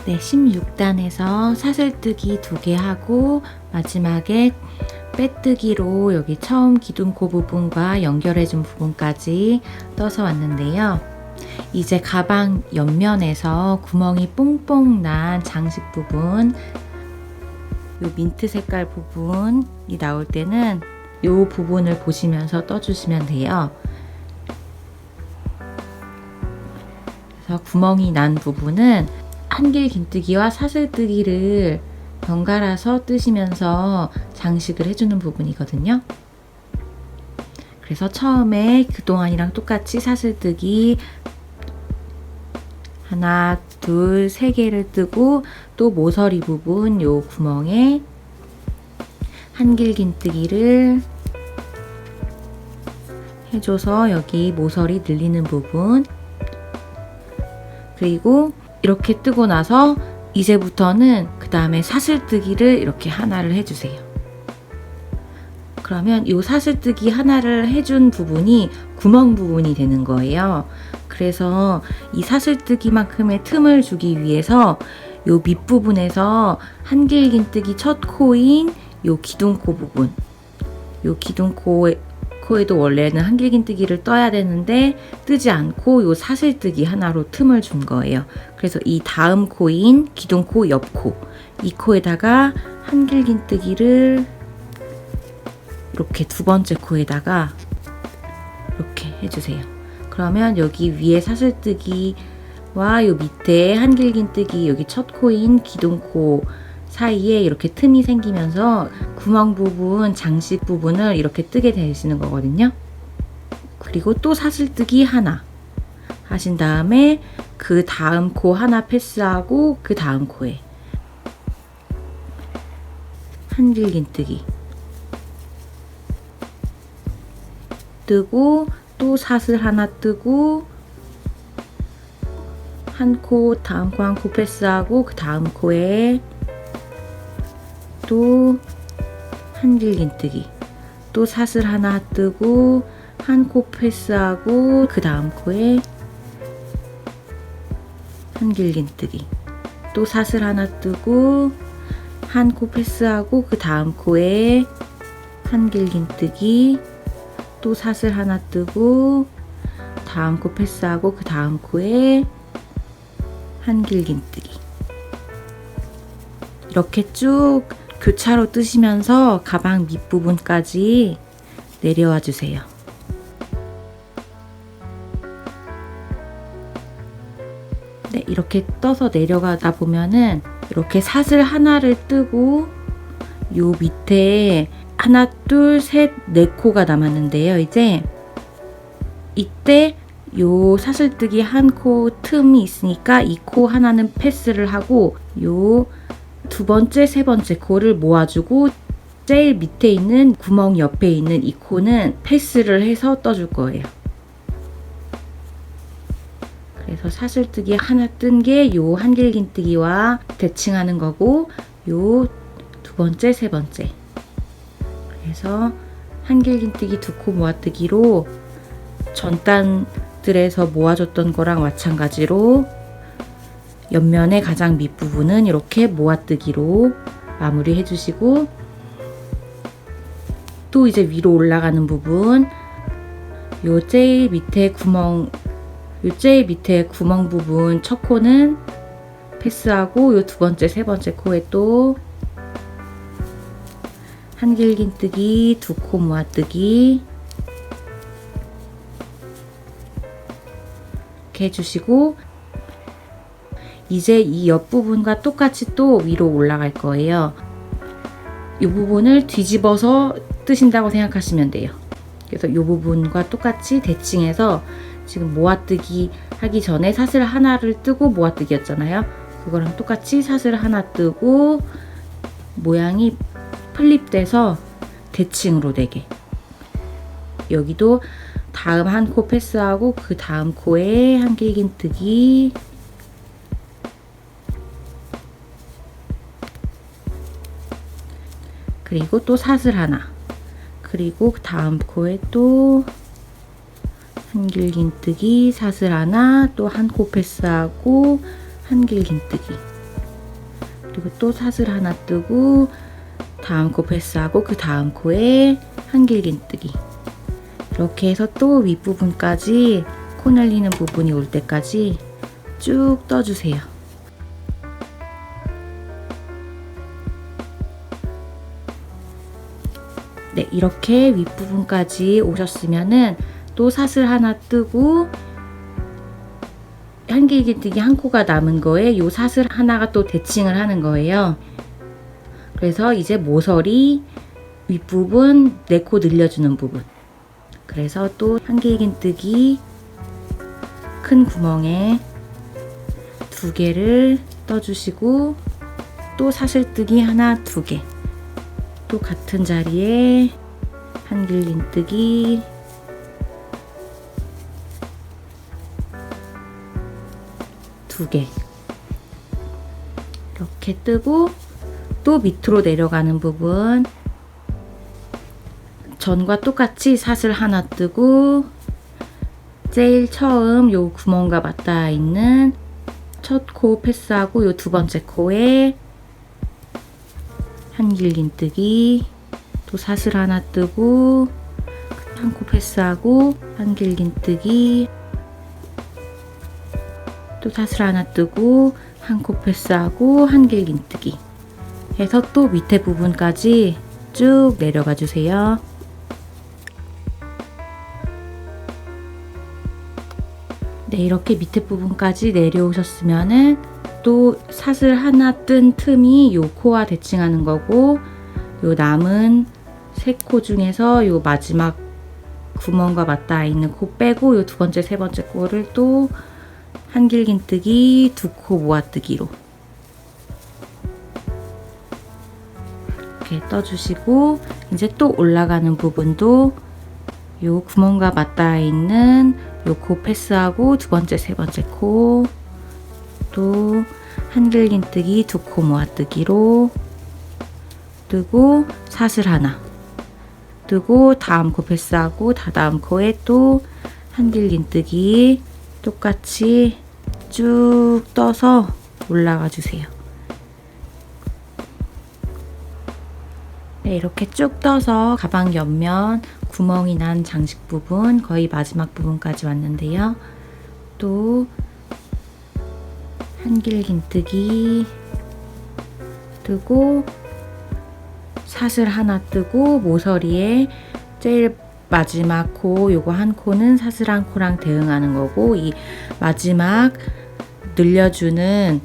네, 16단에서 사슬뜨기 2개 하고 마지막에 빼뜨기로 여기 처음 기둥코 부분과 연결해준 부분까지 떠서 왔는데요. 이제 가방 옆면에서 구멍이 뽕뽕 난 장식 부분, 요 민트 색깔 부분이 나올 때는 요 부분을 보시면서 떠주시면 돼요. 그래서 구멍이 난 부분은 한길 긴뜨기와 사슬뜨기를 번갈아서 뜨시면서 장식을 해주는 부분이거든요. 그래서 처음에 그동안이랑 똑같이 사슬뜨기 하나, 둘, 세 개를 뜨고 또 모서리 부분 요 구멍에 한길 긴뜨기를 해줘서 여기 모서리 늘리는 부분, 그리고 이렇게 뜨고 나서 이제부터는 그 다음에 사슬뜨기를 이렇게 하나를 해주세요. 그러면 이 사슬뜨기 하나를 해준 부분이 구멍 부분이 되는 거예요. 그래서 이 사슬뜨기만큼의 틈을 주기 위해서 이 밑부분에서 한길 긴뜨기 첫 코인 이 기둥코 부분, 이 기둥코에도 원래는 한길 긴뜨기를 떠야 되는데 뜨지 않고 이 사슬뜨기 하나로 틈을 준 거예요. 그래서 이 다음 코인 기둥코 옆코, 이 코에다가 한길 긴뜨기를 이렇게 두 번째 코에다가 이렇게 해주세요. 그러면 여기 위에 사슬뜨기와 요 밑에 한길 긴뜨기 여기 첫 코인 기둥코 사이에 이렇게 틈이 생기면서 구멍 부분, 장식 부분을 이렇게 뜨게 되시는 거거든요. 그리고 또 사슬뜨기 하나 하신 다음에 그 다음 코 하나 패스하고 그 다음 코에 한길 긴뜨기 뜨고 또 사슬 하나 뜨고 한 코, 다음 코 한 코 패스하고 그 다음 코에 또 한길 긴뜨기, 또 사슬 하나 뜨고 한 코 패스하고 그 다음 코에 한길 긴뜨기, 또 사슬 하나 뜨고 한 코 패스하고 그 다음 코에 한길 긴뜨기, 또 사슬 하나 뜨고 다음 코 패스하고 그 다음 코에 한길 긴뜨기, 이렇게 쭉 교차로 뜨시면서 가방 밑부분까지 내려와 주세요. 네, 이렇게 떠서 내려가다 보면은 이렇게 사슬 하나를 뜨고 요 밑에 하나, 둘, 셋, 네 코가 남았는데요. 이때 요 사슬뜨기 한 코 틈이 있으니까 이 코 하나는 패스를 하고 요 두 번째, 세 번째 코를 모아주고 제일 밑에 있는 구멍 옆에 있는 이 코는 패스를 해서 떠줄 거예요. 그래서 사슬뜨기 하나 뜬 게 요 한길 긴뜨기와 대칭하는 거고 요 두 번째, 세 번째. 그래서 한길 긴뜨기 두 코 모아뜨기로 전단들에서 모아줬던 거랑 마찬가지로 옆면의 가장 밑부분은 이렇게 모아뜨기로 마무리 해주시고 또 이제 위로 올라가는 부분 요 제일 밑에 구멍 부분 첫 코는 패스하고 요 두 번째, 세 번째 코에 또 한길 긴뜨기 두 코 모아뜨기 이렇게 해주시고 이제 이 옆부분과 똑같이 또 위로 올라갈 거예요. 이 부분을 뒤집어서 뜨신다고 생각하시면 돼요. 그래서 이 부분과 똑같이 대칭해서 지금 모아뜨기 하기 전에 사슬 하나를 뜨고 모아뜨기였잖아요. 그거랑 똑같이 사슬 하나 뜨고 모양이 플립돼서 대칭으로 되게, 여기도 다음 한 코 패스하고 그 다음 코에 한길 긴뜨기 그리고 또 사슬 하나, 그리고 다음 코에 또 한길 긴뜨기, 사슬 하나, 또 한 코 패스하고 한길 긴뜨기 그리고 또 사슬 하나 뜨고 다음 코 패스하고 그 다음 코에 한길긴뜨기. 이렇게 해서 또 윗부분까지 코 날리는 부분이 올 때까지 쭉 떠주세요. 네, 이렇게 윗부분까지 오셨으면은 또 사슬 하나 뜨고 한길긴뜨기 한 코가 남은 거에 요 사슬 하나가 또 대칭을 하는 거예요. 그래서 이제 모서리 윗부분 4코 늘려주는 부분. 그래서 또 한길긴뜨기 큰 구멍에 2개를 떠주시고 또 사슬뜨기 하나 2개, 또 같은 자리에 한길긴뜨기 두 개 이렇게 뜨고 또 밑으로 내려가는 부분 전과 똑같이 사슬 하나 뜨고 제일 처음 요 구멍과 맞닿아 있는 첫 코 패스하고 요 두 번째 코에 한길긴뜨기, 또 사슬 하나 뜨고 한 코 패스하고 한길긴뜨기, 또 사슬 하나 뜨고 한 코 패스하고 한길긴뜨기 해서 또 밑에 부분까지 쭉 내려가 주세요. 네, 이렇게 밑에 부분까지 내려오셨으면은 또 사슬 하나 뜬 틈이 요 코와 대칭하는 거고, 요 남은 3코 중에서 요 마지막 구멍과 맞닿아 있는 코 빼고 요 두 번째, 세 번째 코를 또 한길긴뜨기 2코 모아뜨기로 이렇게 떠주시고, 이제 또 올라가는 부분도 요 구멍과 맞닿아 있는 요 코 패스하고 두 번째, 세 번째 코, 또 한길긴뜨기 2코 모아뜨기로 뜨고 사슬 하나 뜨고 다음 코 패스하고 다다음 코에 또 한길긴뜨기 똑같이 쭉 떠서 올라가 주세요. 네, 이렇게 쭉 떠서 가방 옆면 구멍이 난 장식 부분 거의 마지막 부분까지 왔는데요. 또 한길긴뜨기 뜨고 사슬 하나 뜨고 모서리에 제일 마지막 코, 요거 한 코는 사슬 한 코랑 대응하는 거고, 이 마지막 늘려주는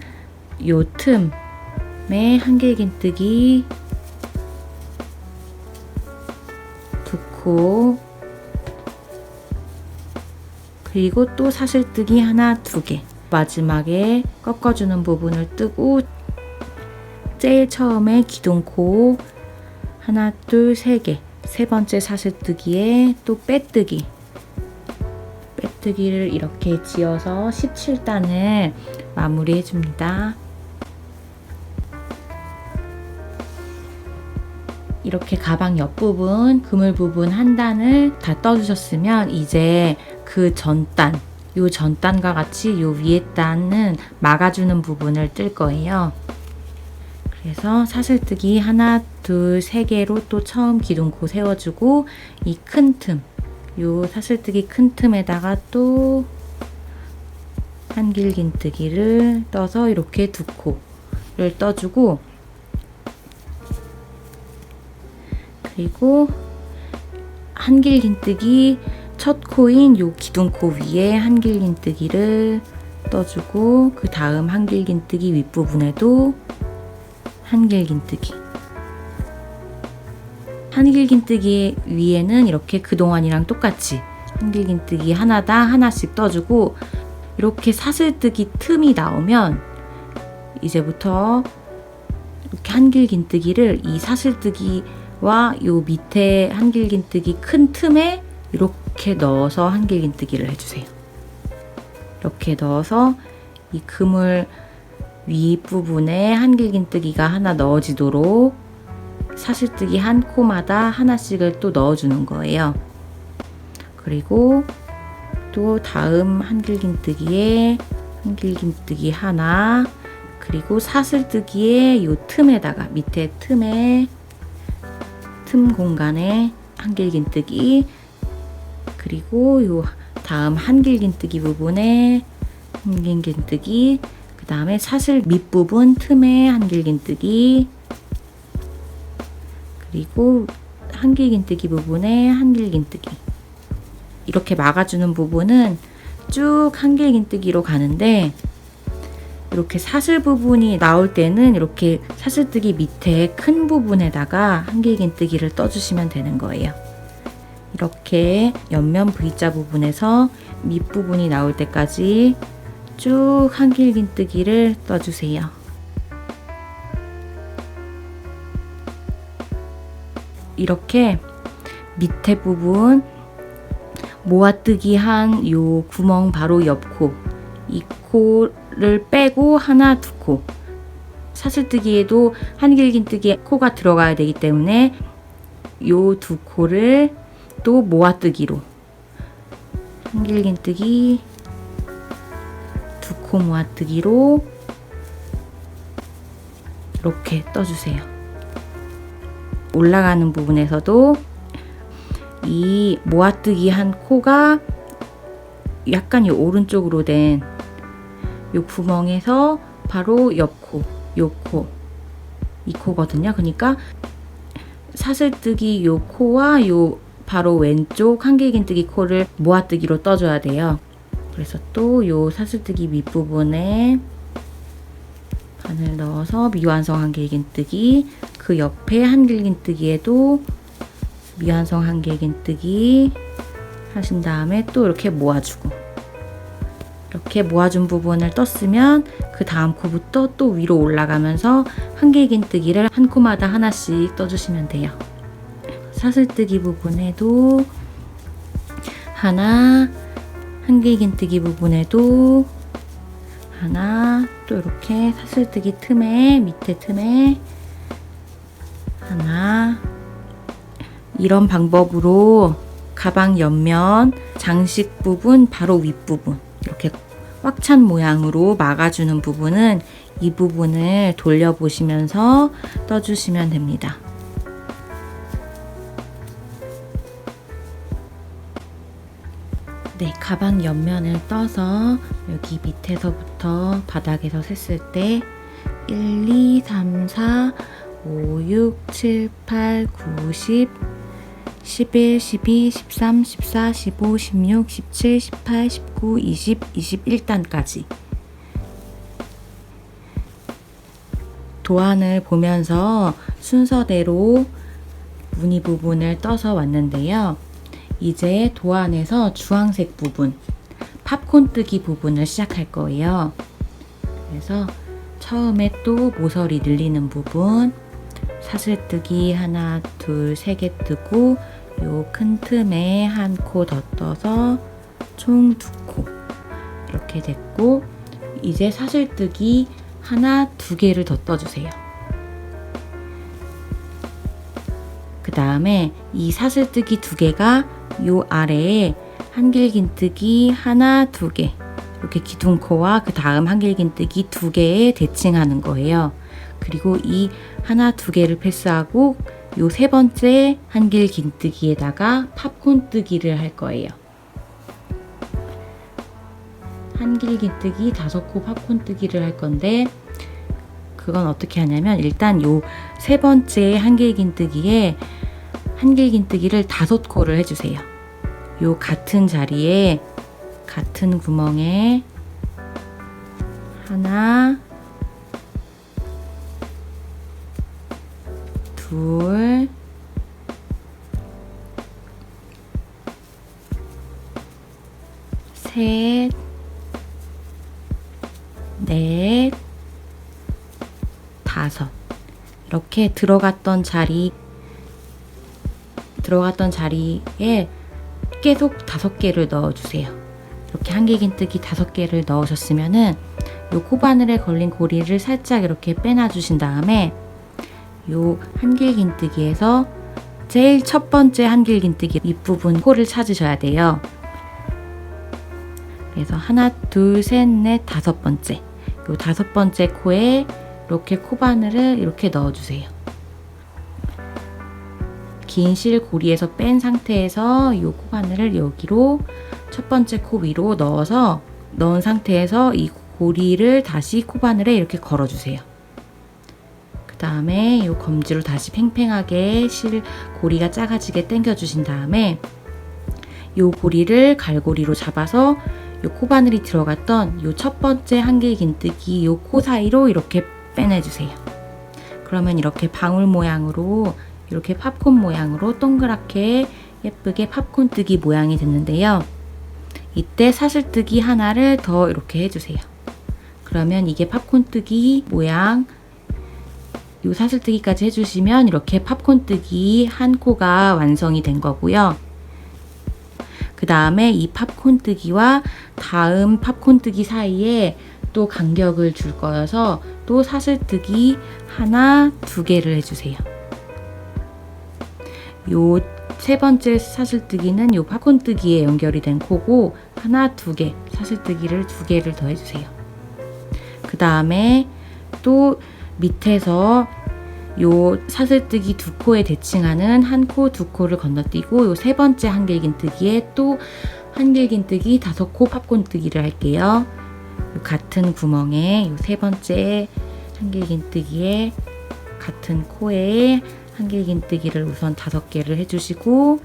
요 틈에 한길긴뜨기 2코, 그리고 또 사슬뜨기 하나 2개, 마지막에 꺾어주는 부분을 뜨고 제일 처음에 기둥코 하나 둘 3개, 세 번째 사슬뜨기에 또 빼뜨기를 이렇게 지어서 17단을 마무리해 줍니다. 이렇게 가방 옆부분, 그물 부분 한 단을 다 떠주셨으면 이제 그 전단, 요 전단과 같이 요 위에 단은 막아주는 부분을 뜰 거예요. 그래서 사슬뜨기 하나, 둘, 3개로 또 처음 기둥코 세워주고, 이 큰 틈, 요 사슬뜨기 큰 틈에다가 또 한길긴뜨기를 떠서 이렇게 2코를 떠주고, 그리고 한길긴뜨기 첫 코인 요 기둥코 위에 한길긴뜨기를 떠주고, 그 다음 한길긴뜨기 윗부분에도 한길긴뜨기. 한길긴뜨기 위에는 이렇게 그동안이랑 똑같이 한길긴뜨기 하나당 하나씩 떠주고, 이렇게 사슬뜨기 틈이 나오면 이제부터 이렇게 한길긴뜨기를 이 사슬뜨기와 요 밑에 한길긴뜨기 큰 틈에 이렇게 넣어서 한길긴뜨기를 해주세요. 이렇게 넣어서 이 그물 윗부분에 한길긴뜨기가 하나 넣어지도록 사슬뜨기 한 코마다 하나씩을 또 넣어주는 거예요. 그리고 또 다음 한길긴뜨기에 한길긴뜨기 하나, 그리고 사슬뜨기의 요 틈에다가 밑에 틈에 틈 공간에 한길긴뜨기, 그리고 요 다음 한길긴뜨기 부분에 한길긴뜨기, 그 다음에 사슬 밑부분 틈에 한길긴뜨기, 그리고 한길긴뜨기 부분에 한길긴뜨기. 이렇게 막아주는 부분은 쭉 한길긴뜨기로 가는데, 이렇게 사슬 부분이 나올 때는 이렇게 사슬뜨기 밑에 큰 부분에다가 한길긴뜨기를 떠주시면 되는 거예요. 이렇게 옆면 V자 부분에서 밑부분이 나올 때까지 쭉 한길긴뜨기를 떠주세요. 이렇게 밑에 부분 모아뜨기 한 요 구멍 바로 옆 코, 이 코를 빼고 하나 두 코, 사슬뜨기에도 한길긴뜨기에 코가 들어가야 되기 때문에 요 두 코를 또 모아뜨기로 한길긴뜨기 두 코 모아뜨기로 이렇게 떠주세요. 올라가는 부분에서도 이 모아뜨기 한 코가 약간 이 오른쪽으로 된 요 구멍에서 바로 옆 코, 요 코, 이 코거든요. 그러니까 사슬뜨기 요 코와 요 바로 왼쪽 한길긴뜨기 코를 모아뜨기로 떠줘야 돼요. 그래서 또 요 사슬뜨기 밑부분에 바늘 넣어서 미완성 한길긴뜨기, 그 옆에 한길긴뜨기에도 미완성 한길긴뜨기 하신 다음에 또 이렇게 모아주고, 이렇게 모아준 부분을 떴으면 그 다음 코부터 또 위로 올라가면서 한길긴뜨기를 한 코마다 하나씩 떠주시면 돼요. 사슬뜨기 부분에도 하나, 한길긴뜨기 부분에도 하나, 또 이렇게 사슬뜨기 틈에 밑에 틈에 하나. 이런 방법으로 가방 옆면 장식 부분 바로 윗부분 이렇게 꽉 찬 모양으로 막아주는 부분은 이 부분을 돌려보시면서 떠주시면 됩니다. 네, 가방 옆면을 떠서 여기 밑에서부터 바닥에서 셌을 때 1, 2, 3, 4, 5, 6, 7, 8, 9, 10, 11, 12, 13, 14, 15, 16, 17, 18, 19, 20, 21단까지 도안을 보면서 순서대로 무늬 부분을 떠서 왔는데요. 이제 도안에서 주황색 부분, 팝콘 뜨기 부분을 시작할 거예요. 그래서 처음에 또 모서리 늘리는 부분, 사슬뜨기 하나, 둘, 세 개 뜨고 요 큰 틈에 한 코 더 떠서 총 2코 이렇게 됐고, 이제 사슬뜨기 하나, 2개를 더 떠주세요. 그 다음에 이 사슬뜨기 2개가 요 아래에 한길긴뜨기 하나, 2개 이렇게 기둥코와 그 다음 한길긴뜨기 2개에 대칭하는 거예요. 그리고 이 하나, 2개를 패스하고 요 세 번째 한길긴뜨기에다가 팝콘 뜨기를 할 거예요. 한길긴뜨기 5코 팝콘 뜨기를 할 건데, 그건 어떻게 하냐면 일단 요 세 번째 한길긴뜨기에 한길긴뜨기를 5코를 해주세요. 요 같은 자리에 같은 구멍에 하나, 둘, 셋, 넷, 5. 이렇게 들어갔던 자리에 계속 5개를 넣어주세요. 이렇게 한길긴뜨기 5개를 넣으셨으면은 요 코바늘에 걸린 고리를 살짝 이렇게 빼놔 주신 다음에 요 한길긴뜨기에서 제일 첫 번째 한길긴뜨기 윗부분 코를 찾으셔야 돼요. 그래서 하나, 둘, 셋, 넷, 5번째 요 5번째 코에 이렇게 코바늘을 이렇게 넣어주세요. 긴 실 고리에서 뺀 상태에서 이 코바늘을 여기로 첫 번째 코 위로 넣은 상태에서 이 고리를 다시 코바늘에 이렇게 걸어주세요. 그 다음에 이 검지로 다시 팽팽하게 실 고리가 작아지게 당겨주신 다음에 이 고리를 갈고리로 잡아서 이 코바늘이 들어갔던 이 첫 번째 한길긴뜨기 이 코 사이로 이렇게 빼내주세요. 그러면 이렇게 방울 모양으로 이렇게 팝콘 모양으로 동그랗게 예쁘게 팝콘 뜨기 모양이 됐는데요. 이때 사슬뜨기 하나를 더 이렇게 해주세요. 그러면 이게 팝콘 뜨기 모양, 이 사슬뜨기까지 해주시면 이렇게 팝콘 뜨기 한 코가 완성이 된 거고요. 그 다음에 이 팝콘 뜨기와 다음 팝콘 뜨기 사이에 또 간격을 줄 거여서 또 사슬뜨기 하나, 2개를 해주세요. 요 세 번째 사슬뜨기는 요 팝콘 뜨기에 연결이 된 코고 하나, 2개, 사슬뜨기를 2개를 더 해주세요. 그 다음에 또 밑에서 요 사슬뜨기 2코에 대칭하는 한 코, 2코를 건너뛰고 요 세 번째 한길긴뜨기에 또 한길긴뜨기 5코 팝콘 뜨기를 할게요. 요 같은 구멍에 요 세 번째 한길긴뜨기에 같은 코에 한길긴뜨기를 우선 5개를 해주시고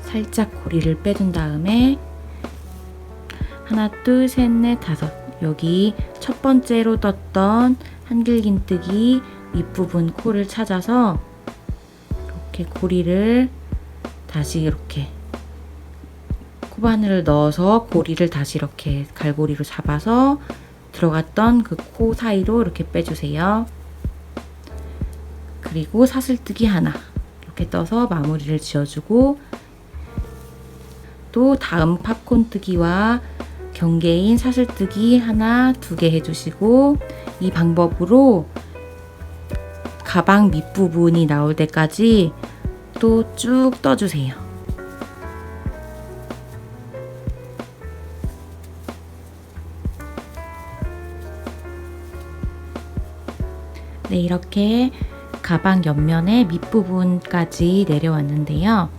살짝 고리를 빼준 다음에 하나, 둘, 셋, 넷, 5 여기 첫 번째로 떴던 한길긴뜨기 윗부분 코를 찾아서 이렇게 고리를 다시 이렇게 코바늘을 넣어서 고리를 다시 이렇게 갈고리로 잡아서 들어갔던 그 코 사이로 이렇게 빼주세요. 그리고 사슬뜨기 하나 이렇게 떠서 마무리를 지어주고 또 다음 팝콘 뜨기와 경계인 사슬뜨기 하나, 2개 해주시고 이 방법으로 가방 밑부분이 나올 때까지 또 쭉 떠주세요. 네, 이렇게 가방 옆면의 밑부분까지 내려왔는데요.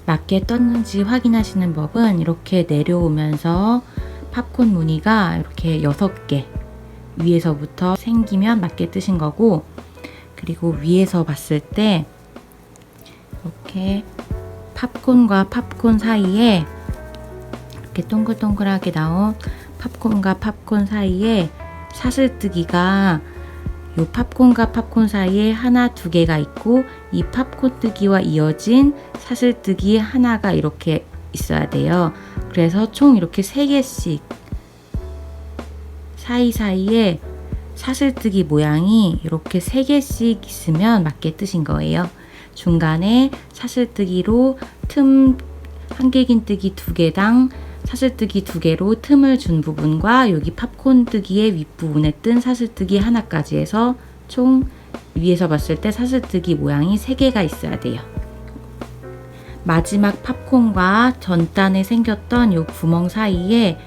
맞게 떴는지 확인하시는 법은 이렇게 내려오면서 팝콘 무늬가 이렇게 6개 위에서부터 생기면 맞게 뜨신 거고, 그리고 위에서 봤을 때 이렇게 팝콘과 팝콘 사이에 이렇게 동글동글하게 나온 팝콘과 팝콘 사이에 사슬뜨기가 이 팝콘과 팝콘 사이에 하나, 2개가 있고 이 팝콘 뜨기와 이어진 사슬뜨기 하나가 이렇게 있어야 돼요. 그래서 총 이렇게 3개씩 사이사이에 사슬뜨기 모양이 이렇게 3개씩 있으면 맞게 뜨신 거예요. 중간에 사슬뜨기로 틈 한길긴뜨기 2개당 사슬뜨기 2개로 틈을 준 부분과 여기 팝콘 뜨기의 윗부분에 뜬 사슬뜨기 하나까지 해서 총 위에서 봤을 때 사슬뜨기 모양이 3개가 있어야 돼요. 마지막 팝콘과 전단에 생겼던 이 구멍 사이에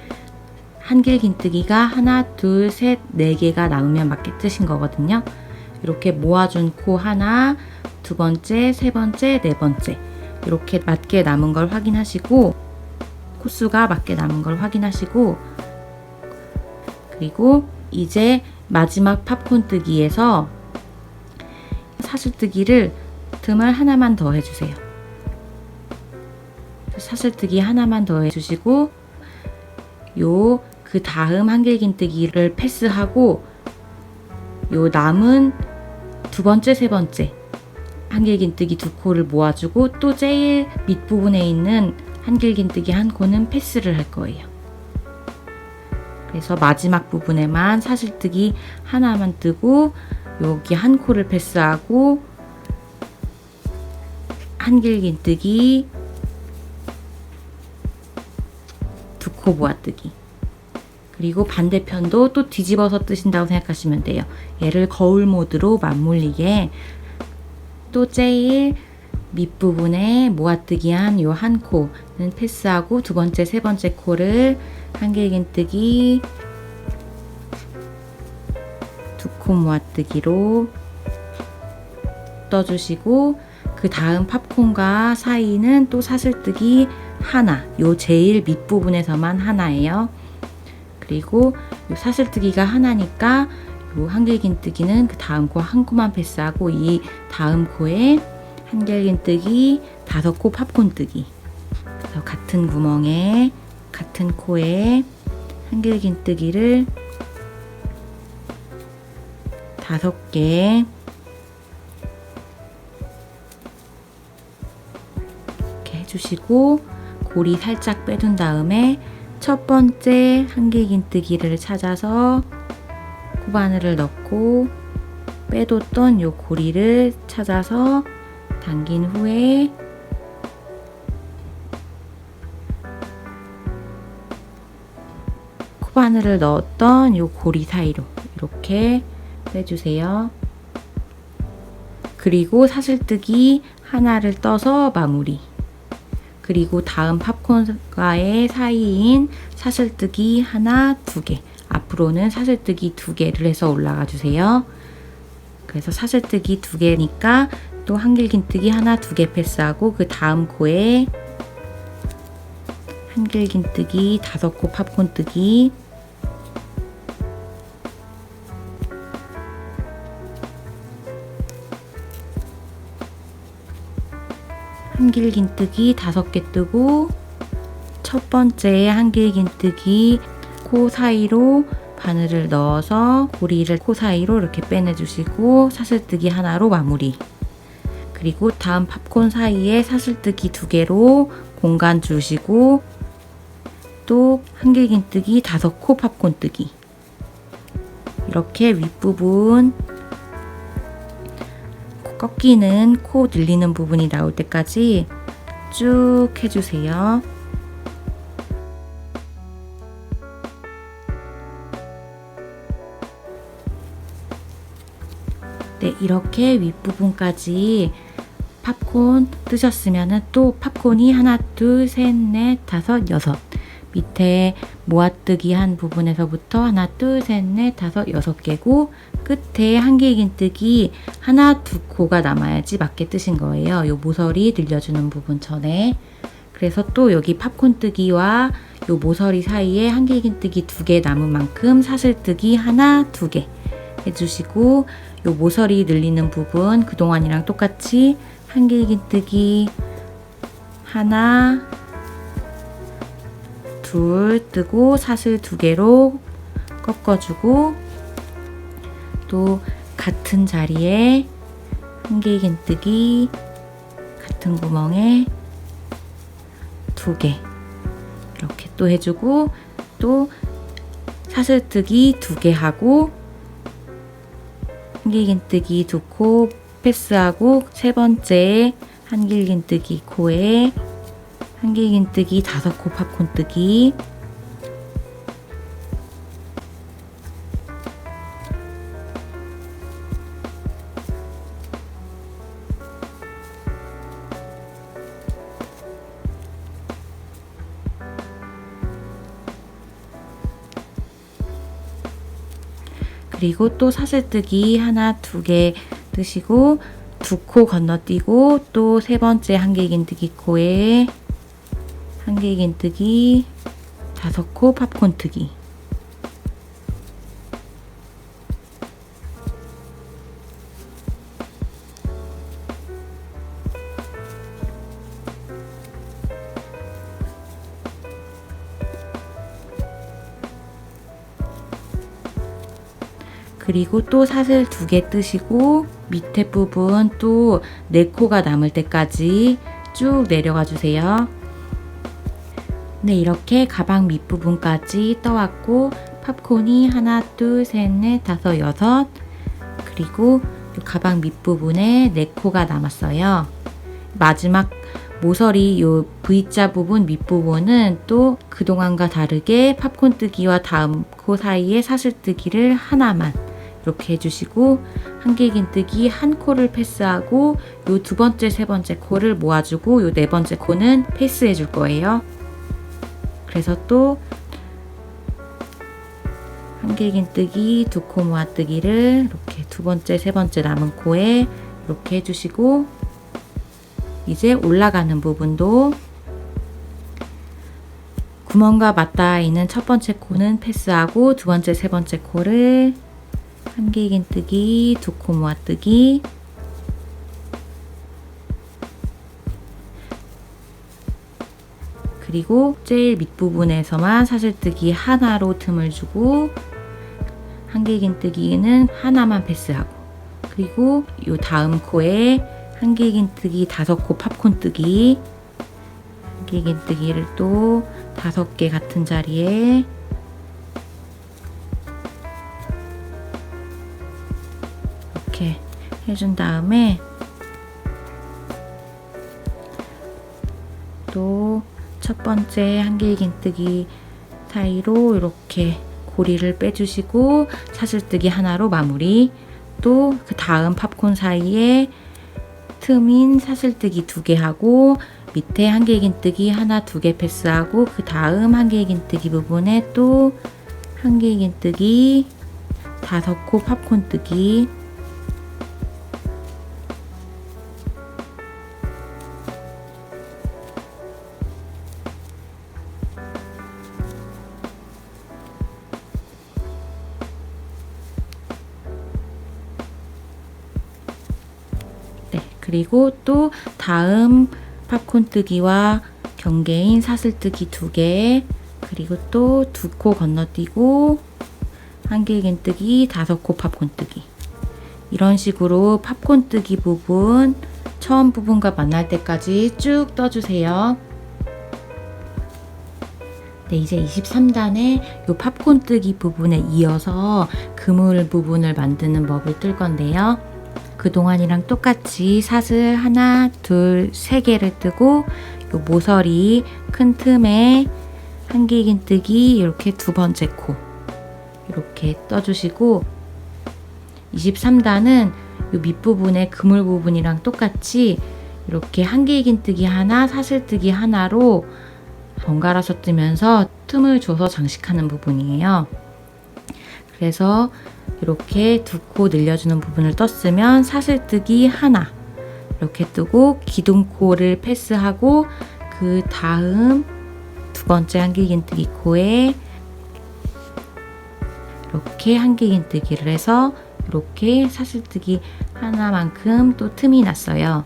한길긴뜨기가 하나, 둘, 셋, 4개가 남으면 맞게 뜨신 거거든요. 이렇게 모아준 코 하나, 2번째, 3번째, 4번째 이렇게 맞게 남은 걸 확인하시고 코수가 맞게 남은 걸 확인하시고, 그리고 이제 마지막 팝콘 뜨기에서 사슬뜨기를 틈을 하나만 더 해주세요. 사슬뜨기 하나만 더 해주시고 요 그 다음 한길긴뜨기를 패스하고 요 남은 2번째, 3번째 한길긴뜨기 2코를 모아주고 또 제일 밑부분에 있는 한길긴뜨기 한 코는 패스를 할 거예요. 그래서 마지막 부분에만 사슬뜨기 하나만 뜨고 여기 한 코를 패스하고 한길긴뜨기 2코 모아뜨기, 그리고 반대편도 또 뒤집어서 뜨신다고 생각하시면 돼요. 얘를 거울 모드로 맞물리게 또 제일 밑부분에 모아뜨기한 요 한 코는 패스하고 두 번째, 세 번째 코를 한길긴뜨기 두 코 모아뜨기로 떠주시고 그 다음 팝콘과 사이는 또 사슬뜨기 하나, 요 제일 밑부분에서만 하나예요. 그리고 요 사슬뜨기가 하나니까 요 한길긴뜨기는 그 다음 코 한 코만 패스하고 이 다음 코에 한길긴뜨기 5코 팝콘뜨기. 그래서 같은 구멍에 같은 코에 한길긴뜨기를 5개 이렇게 해주시고 고리 살짝 빼둔 다음에 첫 번째 한길긴뜨기를 찾아서 코바늘을 넣고 빼뒀던 요 고리를 찾아서 당긴 후에 코바늘을 넣었던 요 고리 사이로 이렇게 빼주세요. 그리고 사슬뜨기 하나를 떠서 마무리. 그리고 다음 팝콘과의 사이인 사슬뜨기 하나, 2개. 앞으로는 사슬뜨기 2개를 해서 올라가 주세요. 그래서 사슬뜨기 2개니까 또 한길긴뜨기 하나, 2개 패스하고 그 다음 코에 한길긴뜨기 5코 팝콘뜨기 한길긴뜨기 5개 뜨고 첫 번째 한길긴뜨기 코 사이로 바늘을 넣어서 고리를 코 사이로 이렇게 빼내주시고 사슬뜨기 하나로 마무리. 그리고 다음 팝콘 사이에 사슬뜨기 2개로 공간 주시고 또 한길긴뜨기 5코 팝콘뜨기. 이렇게 윗부분 꺾이는 코 늘리는 부분이 나올 때까지 쭉 해주세요. 네, 이렇게 윗부분까지 팝콘 뜨셨으면 또 팝콘이 하나, 둘, 셋, 넷, 다섯, 여섯 밑에 모아뜨기 한 부분에서부터 하나, 둘, 셋, 넷, 다섯, 6개고 끝에 한길긴뜨기 하나, 2코가 남아야지 맞게 뜨신 거예요. 요 모서리 늘려주는 부분 전에. 그래서 또 여기 팝콘 뜨기와 요 모서리 사이에 한길긴뜨기 2개 남은 만큼 사슬뜨기 하나, 2개 해주시고 요 모서리 늘리는 부분 그동안이랑 똑같이 한길긴뜨기 하나, 둘 뜨고 사슬 2개로 꺾어주고 또 같은 자리에 한길긴뜨기 같은 구멍에 2개 이렇게 또 해주고 또 사슬뜨기 2개 하고 한길긴뜨기 2코 패스하고 세 번째 한길긴뜨기 코에 한길긴뜨기 5코 팝콘뜨기 그리고 또 사슬뜨기 하나, 2개 뜨시고 2코 건너뛰고 또 세 번째 한길긴뜨기 코에 한길긴뜨기 5코 팝콘뜨기 그리고 또 사슬 2개 뜨시고 밑에 부분 또 4코가 남을 때까지 쭉 내려가 주세요. 네, 이렇게 가방 밑부분까지 떠왔고 팝콘이 하나, 둘, 셋, 넷, 다섯, 6 그리고 가방 밑부분에 4코가 남았어요. 마지막 모서리 요 V자 부분 밑부분은 또 그동안과 다르게 팝콘뜨기와 다음 코 사이에 사슬뜨기를 하나만 이렇게 해주시고 한길긴뜨기 한 코를 패스하고 요 두 번째, 세 번째 코를 모아주고 요 네 번째 코는 패스해 줄 거예요. 그래서 또 한길긴뜨기, 두 코 모아뜨기를 이렇게 두 번째, 세 번째 남은 코에 이렇게 해주시고 이제 올라가는 부분도 구멍과 맞닿아 있는 첫 번째 코는 패스하고 두 번째, 세 번째 코를 한길긴뜨기, 두 코 모아뜨기 그리고 제일 밑부분에서만 사슬뜨기 하나로 틈을 주고 한길긴뜨기는 하나만 패스하고 그리고 이 다음 코에 한길긴뜨기 5코 팝콘뜨기 한길긴뜨기를 또 5개 같은 자리에 이렇게 해준 다음에 또 첫 번째 한길긴뜨기 사이로 이렇게 고리를 빼주시고 사슬뜨기 하나로 마무리 또 그 다음 팝콘 사이에 틈인 사슬뜨기 2개 하고 밑에 한길긴뜨기 하나 2개 패스하고 그 다음 한길긴뜨기 부분에 또 한길긴뜨기 5코 팝콘뜨기 그리고 또 다음 팝콘뜨기와 경계인 사슬뜨기 2개 그리고 또 2코 건너뛰고 한길긴뜨기 5코 팝콘뜨기 이런 식으로 팝콘뜨기 부분 처음 부분과 만날 때까지 쭉 떠주세요. 네, 이제 23단에 이 팝콘뜨기 부분에 이어서 그물 부분을 만드는 법을 뜰 건데요. 그동안이랑 똑같이 사슬 하나, 둘, 세 개를 뜨고 요 모서리 큰 틈에 한길긴뜨기 이렇게 두 번째 코 이렇게 떠주시고 23단은 요 밑부분에 그물 부분이랑 똑같이 이렇게 한길긴뜨기 하나, 사슬뜨기 하나로 번갈아서 뜨면서 틈을 줘서 장식하는 부분이에요. 그래서 이렇게 2코 늘려주는 부분을 떴으면 사슬뜨기 하나 이렇게 뜨고 기둥코를 패스하고 그 다음 두 번째 한길긴뜨기 코에 이렇게 한길긴뜨기를 해서 이렇게 사슬뜨기 하나만큼 또 틈이 났어요.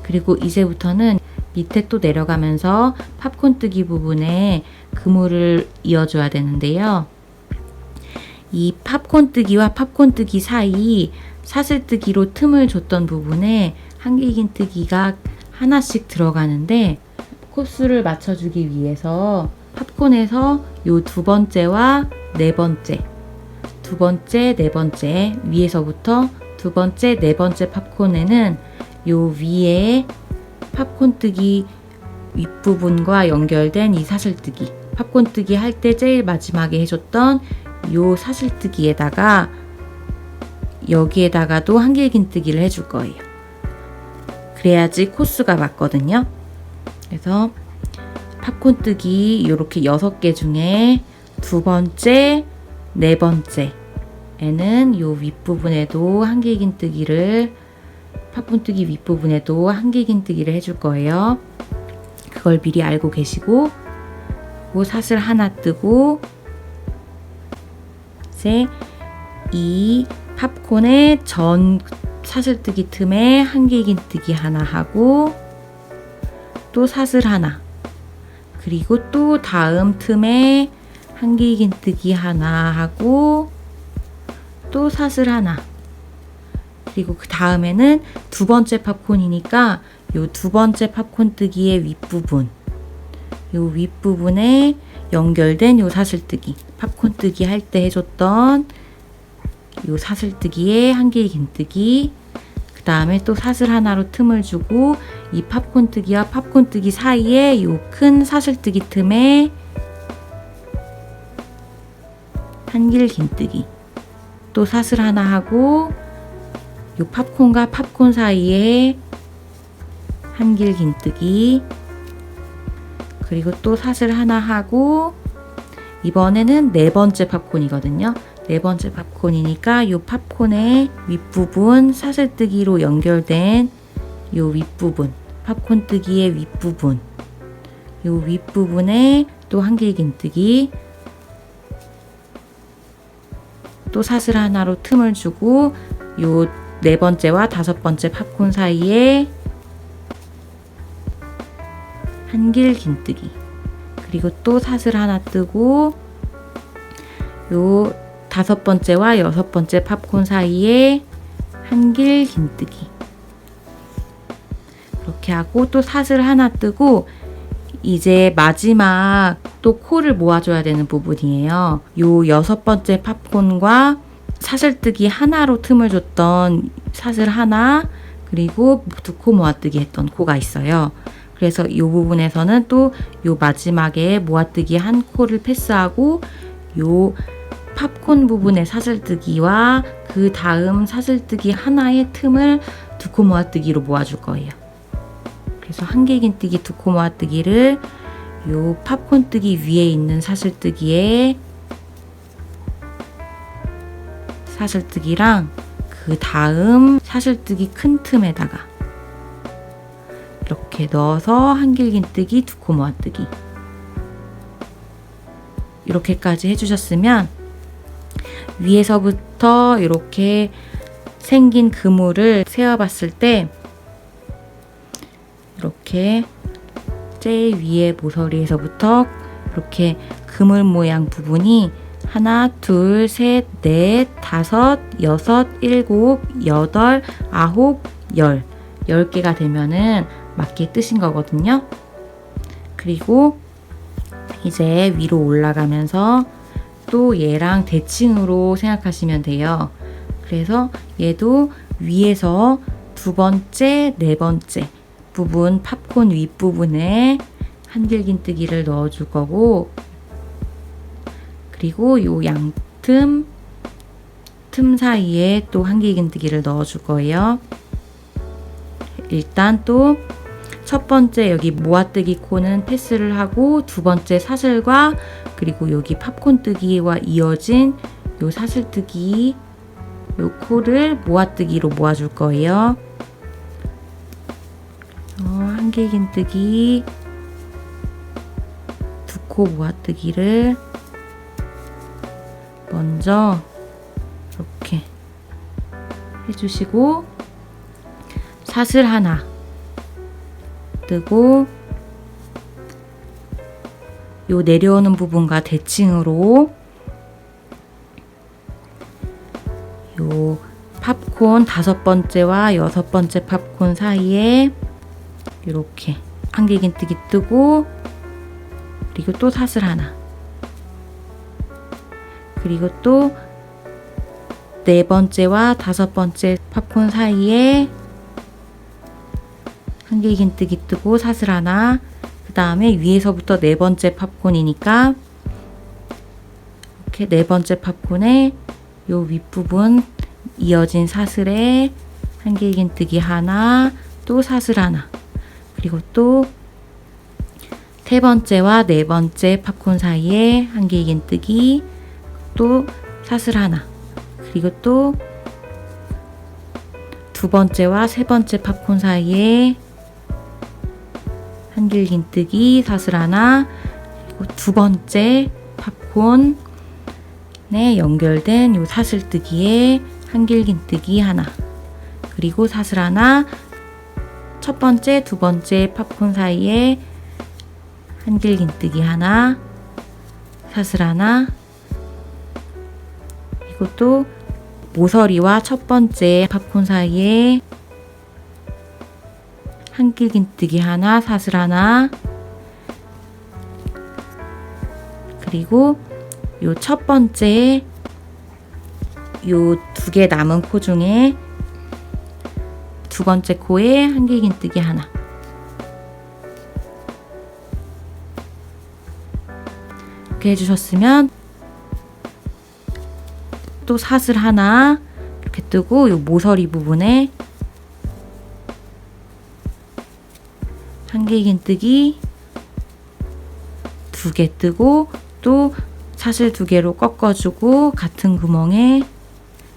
그리고 이제부터는 밑에 또 내려가면서 팝콘뜨기 부분에 그물을 이어줘야 되는데요. 이 팝콘뜨기와 팝콘뜨기 사이 사슬뜨기로 틈을 줬던 부분에 한길긴뜨기가 하나씩 들어가는데 코스를 맞춰주기 위해서 팝콘에서 요 두 번째와 네 번째, 두 번째, 네 번째 위에서부터 두 번째, 네 번째 팝콘에는 요 위에 팝콘뜨기 윗부분과 연결된 이 사슬뜨기 팝콘뜨기 할 때 제일 마지막에 해줬던 요 사슬뜨기에다가 여기에다가도 한길긴뜨기를 해줄 거예요. 그래야지 코스가 맞거든요. 그래서 팝콘뜨기 이렇게 6개 중에 두 번째, 네 번째에는 요 윗부분에도 한길긴뜨기를 팝콘뜨기 윗부분에도 한길긴뜨기를 해줄 거예요. 그걸 미리 알고 계시고 그 사슬 하나 뜨고 이제 이 팝콘의 전 사슬뜨기 틈에 한길긴뜨기 하나 하고 또 사슬 하나 그리고 또 다음 틈에 한길긴뜨기 하나 하고 또 사슬 하나 그리고 그 다음에는 두 번째 팝콘이니까 요 두 번째 팝콘뜨기의 윗부분 요 윗부분에 연결된 요 사슬뜨기 팝콘뜨기 할 때 해줬던 요 사슬뜨기에 한길긴뜨기 그 그 다음에 또 사슬 하나로 틈을 주고 이 팝콘뜨기와 팝콘뜨기 사이에 요 큰 사슬뜨기 틈에 한길 긴뜨기, 또 사슬 하나 하고 요 팝콘과 팝콘 사이에 한길 긴뜨기, 그리고 또 사슬 하나 하고 이번에는 네 번째 팝콘이거든요. 네 번째 팝콘이니까 이 팝콘의 윗부분 사슬뜨기로 연결된 이 윗부분, 팝콘 뜨기의 윗부분, 이 윗부분에 또 한길 긴뜨기, 또 사슬 하나로 틈을 주고 이 네 번째와 다섯 번째 팝콘 사이에 한길 긴뜨기, 그리고 또 사슬 하나 뜨고 요 다섯 번째와 여섯 번째 팝콘 사이에 한길 긴뜨기, 이렇게 하고 또 사슬 하나 뜨고 이제 마지막 또 코를 모아줘야 되는 부분이에요. 요 여섯 번째 팝콘과 사슬뜨기 하나로 틈을 줬던 사슬 하나, 그리고 두 코 모아뜨기 했던 코가 있어요. 그래서 이 부분에서는 또 요 마지막에 모아뜨기 한 코를 패스하고 요 팝콘 부분의 사슬뜨기와 그 다음 사슬뜨기 하나의 틈을 두 코 모아뜨기로 모아줄 거예요. 그래서 한길 긴뜨기 두 코 모아뜨기를 요 팝콘 뜨기 위에 있는 사슬뜨기에 사슬뜨기랑 그 다음 사슬뜨기 큰 틈에다가 이렇게 넣어서 한길 긴뜨기 두 코 모아뜨기, 이렇게까지 해주셨으면 위에서부터 이렇게 생긴 그물을 세어봤을 때 이렇게 제일 위에 모서리에서부터 이렇게 그물 모양 부분이 하나, 둘, 셋, 넷, 다섯, 여섯, 일곱, 여덟, 아홉, 10개가 되면은 맞게 뜨신 거거든요. 그리고 이제 위로 올라가면서 또 얘랑 대칭으로 생각하시면 돼요. 그래서 얘도 위에서 두 번째, 네 번째 부분 팝콘 윗부분에 한길 긴뜨기를 넣어줄 거고, 그리고 요 양틈 틈 사이에 또 한길 긴뜨기를 넣어줄 거예요. 일단 또 첫 번째 여기 모아뜨기 코는 패스를 하고 두 번째 사슬과 그리고 여기 팝콘 뜨기와 이어진 요 사슬뜨기 요 코를 모아뜨기로 모아줄 거예요. 한길 긴뜨기 두 코 모아뜨기를 먼저 이렇게 해주시고 사슬 하나 뜨고 요 내려오는 부분과 대칭으로 요 팝콘 다섯 번째와 여섯 번째 팝콘 사이에 이렇게 한길 긴뜨기 뜨고, 그리고 또 사슬 하나, 그리고 또 네 번째와 다섯 번째 팝콘 사이에 한길 긴뜨기 뜨고 사슬 하나, 그 다음에 위에서부터 네 번째 팝콘이니까 이렇게 네 번째 팝콘에 요 윗부분 이어진 사슬에 한길 긴뜨기 하나, 또 사슬 하나, 그리고 또 세 번째와 네 번째 팝콘 사이에 한길 긴뜨기, 또 사슬 하나, 그리고 또 두 번째와 세 번째 팝콘 사이에 한길 긴뜨기, 사슬 하나, 그리고 두 번째 팝콘에 연결된 요 사슬뜨기에 한길 긴뜨기 하나, 그리고 사슬 하나, 첫 번째, 두 번째 팝콘 사이에 한길 긴뜨기 하나, 사슬 하나, 그리고 또 모서리와 첫 번째 팝콘 사이에 한길 긴뜨기 하나, 사슬 하나, 그리고 요 첫 번째 요 두 개 남은 코 중에 두 번째 코에 한길긴뜨기 하나, 이렇게 해주셨으면 또 사슬 하나 이렇게 뜨고 요 모서리 부분에 한길긴뜨기 두 개 뜨고 또 사슬 두 개로 꺾어주고 같은 구멍에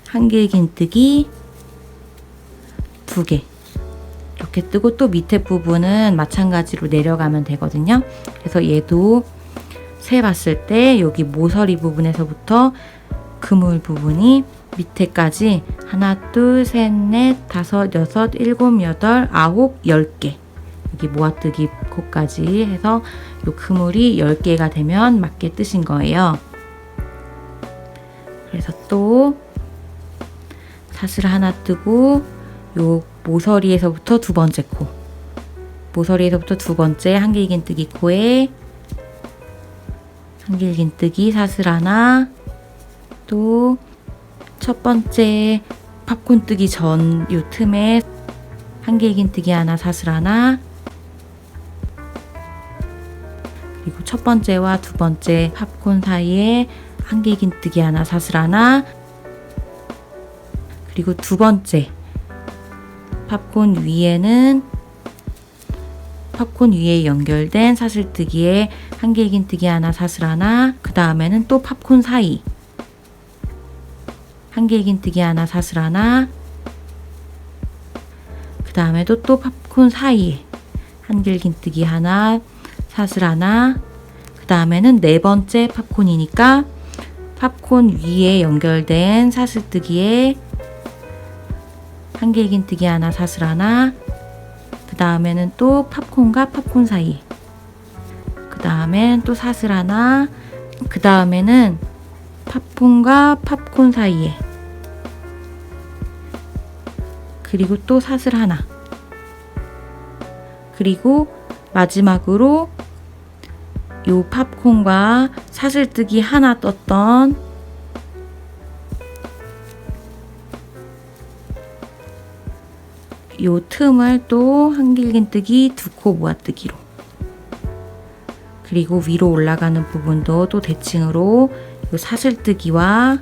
한길긴뜨기 두 개 이렇게 뜨고 또 밑에 부분은 마찬가지로 내려가면 되거든요. 그래서 얘도 세 봤을 때 여기 모서리 부분에서부터 그물 부분이 밑에까지 하나, 둘, 셋, 넷, 다섯, 여섯, 일곱, 여덟, 아홉, 10개 여기 모아뜨기 코까지 해서 요 그물이 10개가 되면 맞게 뜨신 거예요. 그래서 또 사슬 하나 뜨고 요 모서리에서부터 두 번째 코, 모서리에서부터 두 번째 한길긴뜨기 코에 한길긴뜨기 사슬 하나, 또 첫 번째 팝콘 뜨기 전 요 틈에 한길긴뜨기 하나, 사슬 하나, 그리고 첫 번째와 두 번째 팝콘 사이에 한길긴뜨기 하나, 사슬 하나, 그리고 두 번째 팝콘 위에는 팝콘 위에 연결된 사슬뜨기에 한길긴뜨기 하나, 사슬 하나, 그 다음에는 또 팝콘 사이 한길긴뜨기 하나, 사슬 하나, 그 다음에도 또 팝콘 사이에 한길긴뜨기 하나, 사슬 하나, 그 다음에는 네 번째 팝콘이니까 팝콘 위에 연결된 사슬뜨기에 한길긴뜨기 하나, 사슬 하나, 그 다음에는 또 팝콘과 팝콘 사이, 그 다음엔 또 사슬 하나, 그 다음에는 팝콘과 팝콘 사이에, 그리고 또 사슬 하나, 그리고 마지막으로 요 팝콘과 사슬뜨기 하나 떴던 요 틈을 또 한길긴뜨기 두 코 모아뜨기로, 그리고 위로 올라가는 부분도 또 대칭으로 요 사슬뜨기와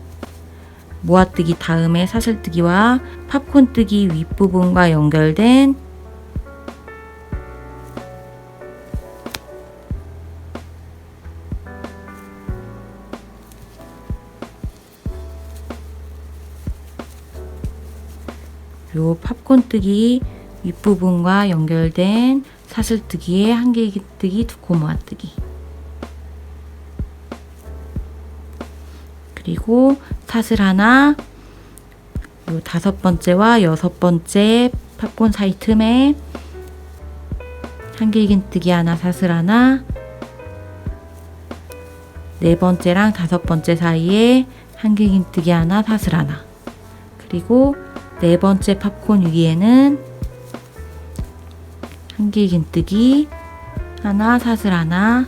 모아뜨기 다음에 사슬뜨기와 팝콘뜨기 윗부분과 연결된 요 팝콘뜨기 윗부분과 연결된 사슬뜨기에 한길긴뜨기 두 코 모아뜨기, 그리고 사슬 하나, 요 다섯 번째와 여섯 번째 팝콘 사이 틈에 한길긴뜨기 하나, 사슬 하나, 네 번째랑 다섯 번째 사이에 한길긴뜨기 하나, 사슬 하나, 그리고 네 번째 팝콘 위에는 한길긴뜨기 하나, 사슬 하나,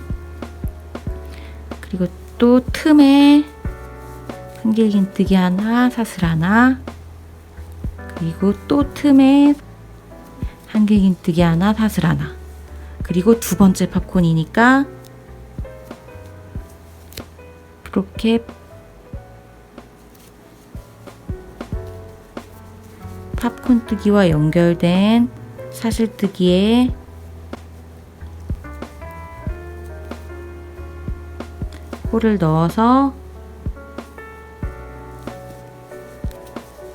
그리고 또 틈에 한길긴뜨기 하나, 사슬 하나, 그리고 또 틈에 한길긴뜨기 하나, 사슬 하나, 그리고 두 번째 팝콘이니까 이렇게 팝콘 뜨기와 연결된 사슬뜨기에 코를 넣어서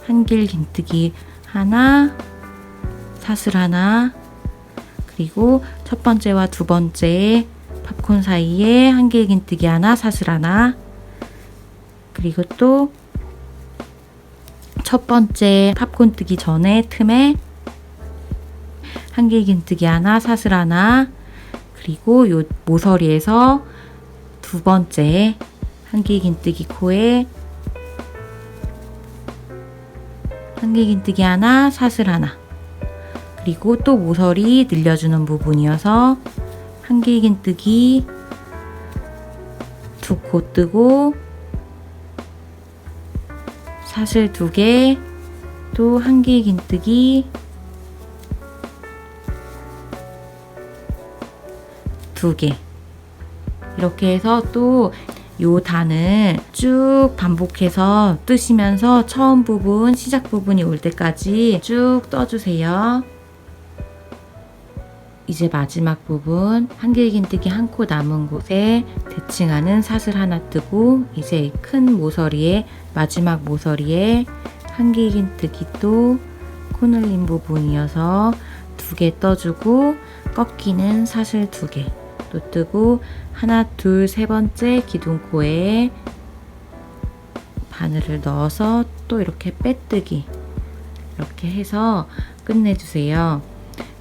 한길긴뜨기 하나, 사슬 하나, 그리고 첫 번째와 두 번째 팝콘 사이에 한길긴뜨기 하나, 사슬 하나, 그리고 또 첫 번째 팝콘 뜨기 전에 틈에 한길긴뜨기 하나, 사슬 하나, 그리고 요 모서리에서 두 번째 한길긴뜨기 코에 한길긴뜨기 하나, 사슬 하나, 그리고 또 모서리 늘려주는 부분이어서 한길긴뜨기 두 코 뜨고 사슬 두 개, 또 한길긴뜨기 2개. 이렇게 해서 또 요 단을 쭉 반복해서 뜨시면서 처음 부분, 시작 부분이 올 때까지 쭉 떠주세요. 이제 마지막 부분, 한길긴뜨기 한 코 남은 곳에 대칭하는 사슬 하나 뜨고, 이제 큰 모서리에, 마지막 모서리에 한길긴뜨기 또 코늘린 부분이어서 2개 떠주고, 꺾이는 사슬 2개 또 뜨고, 하나, 둘, 세 번째 기둥코에 바늘을 넣어서 또 이렇게 빼뜨기, 이렇게 해서 끝내주세요.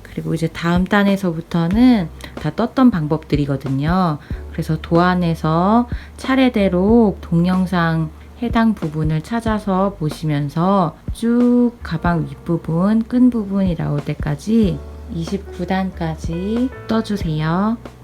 그리고 이제 다음 단에서부터는 다 떴던 방법들이거든요. 그래서 도안에서 차례대로 동영상 해당 부분을 찾아서 보시면서 쭉 가방 윗부분, 끈 부분이 나올 때까지 29단까지 떠주세요.